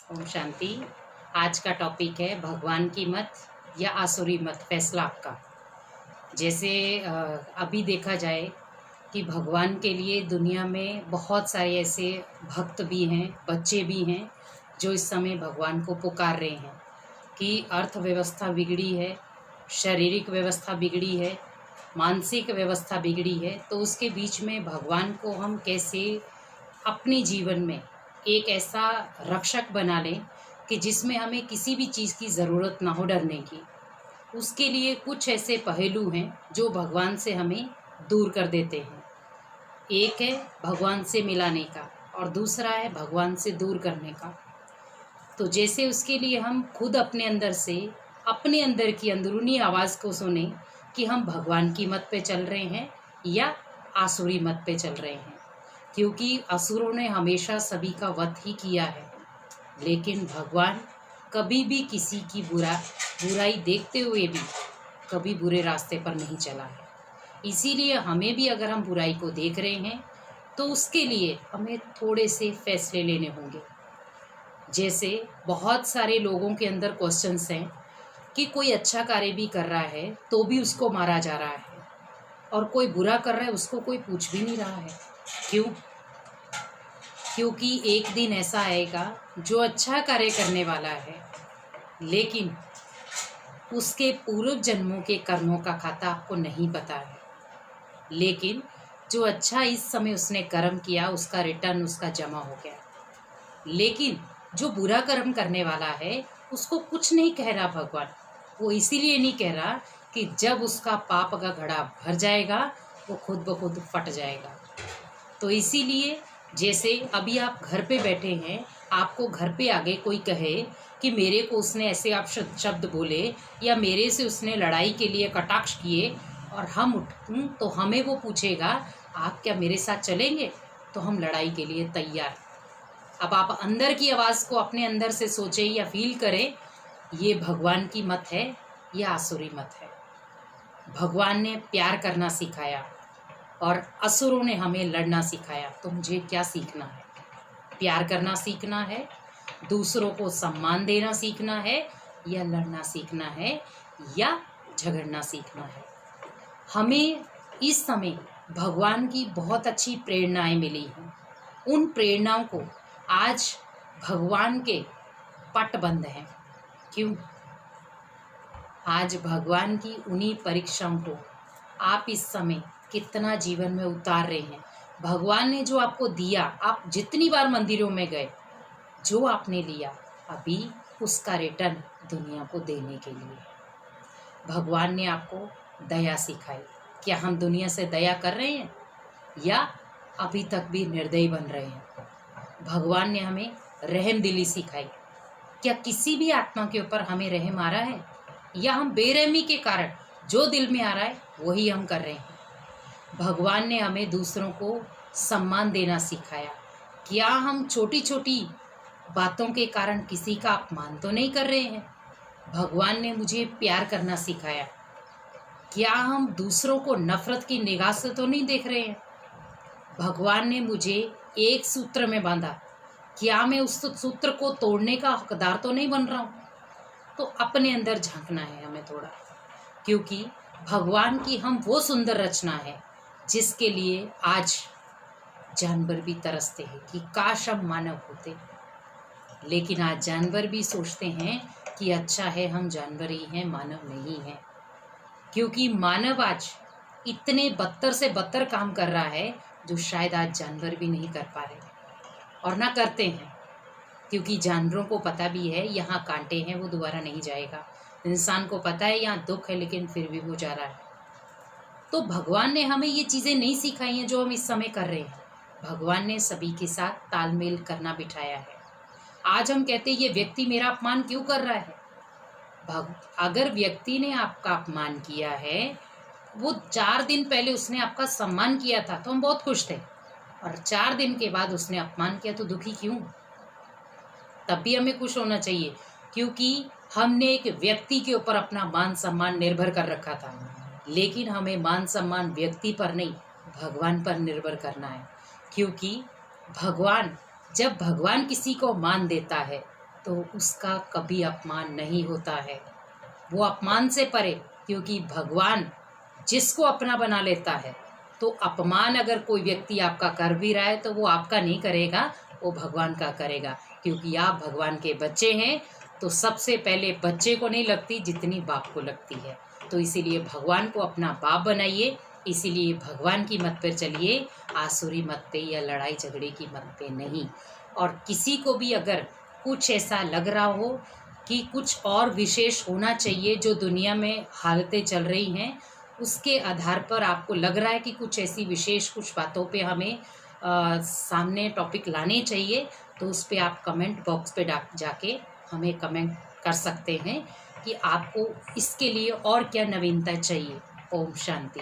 ओम शांति। आज का टॉपिक है भगवान की मत या आसुरी मत, फैसला आपका। जैसे अभी देखा जाए कि भगवान के लिए दुनिया में बहुत सारे ऐसे भक्त भी हैं, बच्चे भी हैं जो इस समय भगवान को पुकार रहे हैं कि अर्थव्यवस्था बिगड़ी है, शारीरिक व्यवस्था बिगड़ी है, मानसिक व्यवस्था बिगड़ी है, तो उसके बीच में भगवान को हम कैसे अपने जीवन में एक ऐसा रक्षक बना लें कि जिसमें हमें किसी भी चीज़ की ज़रूरत ना हो डरने की। उसके लिए कुछ ऐसे पहलू हैं जो भगवान से हमें दूर कर देते हैं। एक है भगवान से मिलाने का और दूसरा है भगवान से दूर करने का। तो जैसे उसके लिए हम खुद अपने अंदर से, अपने अंदर की अंदरूनी आवाज़ को सुने कि हम भगवान की मत पे चल रहे हैं या आसुरी मत पे चल रहे हैं। क्योंकि असुरों ने हमेशा सभी का वध ही किया है, लेकिन भगवान कभी भी किसी की बुराई देखते हुए भी कभी बुरे रास्ते पर नहीं चला है। इसीलिए हमें भी अगर हम बुराई को देख रहे हैं तो उसके लिए हमें थोड़े से फैसले लेने होंगे। जैसे बहुत सारे लोगों के अंदर क्वेश्चंस हैं कि कोई अच्छा कार्य भी कर रहा है तो भी उसको मारा जा रहा है, और कोई बुरा कर रहा है उसको कोई पूछ भी नहीं रहा है। क्यों? क्योंकि एक दिन ऐसा आएगा जो अच्छा कार्य करने वाला है, लेकिन उसके पूर्व जन्मों के कर्मों का खाता आपको नहीं पता है। लेकिन जो अच्छा इस समय उसने कर्म किया उसका रिटर्न उसका जमा हो गया। लेकिन जो बुरा कर्म करने वाला है उसको कुछ नहीं कह रहा भगवान। वो इसीलिए नहीं कह रहा कि जब उसका पाप का घड़ा भर जाएगा वो खुद ब खुद फट जाएगा। तो इसीलिए जैसे अभी आप घर पे बैठे हैं, आपको घर पे आगे कोई कहे कि मेरे को उसने ऐसे आप शब्द बोले या मेरे से उसने लड़ाई के लिए कटाक्ष किए और हम उठूं, तो हमें वो पूछेगा आप क्या मेरे साथ चलेंगे? तो हम लड़ाई के लिए तैयार। अब आप अंदर की आवाज़ को अपने अंदर से सोचें या फील करें, ये भगवान की मत है या आसुरी मत है। भगवान ने प्यार करना सिखाया और असुरों ने हमें लड़ना सिखाया। तो मुझे क्या सीखना है? प्यार करना सीखना है, दूसरों को सम्मान देना सीखना है, या लड़ना सीखना है, या झगड़ना सीखना है। हमें इस समय भगवान की बहुत अच्छी प्रेरणाएं मिली हैं। उन प्रेरणाओं को आज भगवान के पट बंद हैं। क्यों? आज भगवान की उन्हीं परीक्षाओं को आप इस समय कितना जीवन में उतार रहे हैं। भगवान ने जो आपको दिया, आप जितनी बार मंदिरों में गए, जो आपने लिया, अभी उसका रिटर्न दुनिया को देने के लिए भगवान ने आपको दया सिखाई। क्या हम दुनिया से दया कर रहे हैं या अभी तक भी निर्दयी बन रहे हैं? भगवान ने हमें रहम दिली सिखाई। क्या किसी भी आत्मा के ऊपर हमें रहम आ रहा है, या हम बेरहमी के कारण जो दिल में आ रहा है वही हम कर रहे हैं? भगवान ने हमें दूसरों को सम्मान देना सिखाया। क्या हम छोटी छोटी बातों के कारण किसी का अपमान तो नहीं कर रहे हैं? भगवान ने मुझे प्यार करना सिखाया। क्या हम दूसरों को नफरत की निगाह से तो नहीं देख रहे हैं? भगवान ने मुझे एक सूत्र में बांधा। क्या मैं उस सूत्र को तोड़ने का हकदार तो नहीं बन रहा हूँ? तो अपने अंदर झांकना है हमें थोड़ा, क्योंकि भगवान की हम वो सुंदर रचना है जिसके लिए आज जानवर भी तरसते हैं कि काश हम मानव होते। लेकिन आज जानवर भी सोचते हैं कि अच्छा है हम जानवर ही हैं, मानव नहीं हैं। क्योंकि मानव आज इतने बदतर से बदतर काम कर रहा है जो शायद आज जानवर भी नहीं कर पा रहे, और ना करते हैं। क्योंकि जानवरों को पता भी है यहाँ कांटे हैं, वो दोबारा नहीं जाएगा। इंसान को पता है यहाँ दुख है, लेकिन फिर भी वो जा रहा है। तो भगवान ने हमें ये चीज़ें नहीं सिखाई हैं जो हम इस समय कर रहे हैं। भगवान ने सभी के साथ तालमेल करना बिठाया है। आज हम कहते हैं ये व्यक्ति मेरा अपमान क्यों कर रहा है? अगर व्यक्ति ने आपका अपमान किया है, वो 4 दिन पहले उसने आपका सम्मान किया था तो हम बहुत खुश थे, और 4 दिन के बाद उसने अपमान किया तो दुखी क्यों? तब भी हमें खुश होना चाहिए, क्योंकि हमने एक व्यक्ति के ऊपर अपना मान सम्मान निर्भर कर रखा था। लेकिन हमें मान सम्मान व्यक्ति पर नहीं, भगवान पर निर्भर करना है। क्योंकि जब भगवान किसी को मान देता है तो उसका कभी अपमान नहीं होता है। वो अपमान से परे, क्योंकि भगवान जिसको अपना बना लेता है, तो अपमान अगर कोई व्यक्ति आपका कर भी रहा है तो वो आपका नहीं करेगा, वो भगवान का करेगा। क्योंकि आप भगवान के बच्चे हैं, तो सबसे पहले बच्चे को नहीं लगती जितनी बाप को लगती है। तो इसीलिए भगवान को अपना बाप बनाइए, इसीलिए भगवान की मत पर चलिए, आसुरी मत पे या लड़ाई झगड़े की मत पे नहीं। और किसी को भी अगर कुछ ऐसा लग रहा हो कि कुछ और विशेष होना चाहिए जो दुनिया में हालतें चल रही हैं, उसके आधार पर आपको लग रहा है कि कुछ ऐसी विशेष कुछ बातों पे हमें सामने टॉपिक लाने चाहिए, तो उस पे आप कमेंट बॉक्स पे जाके हमें कमेंट कर सकते हैं कि आपको इसके लिए और क्या नवीनता चाहिए। ओम शांति।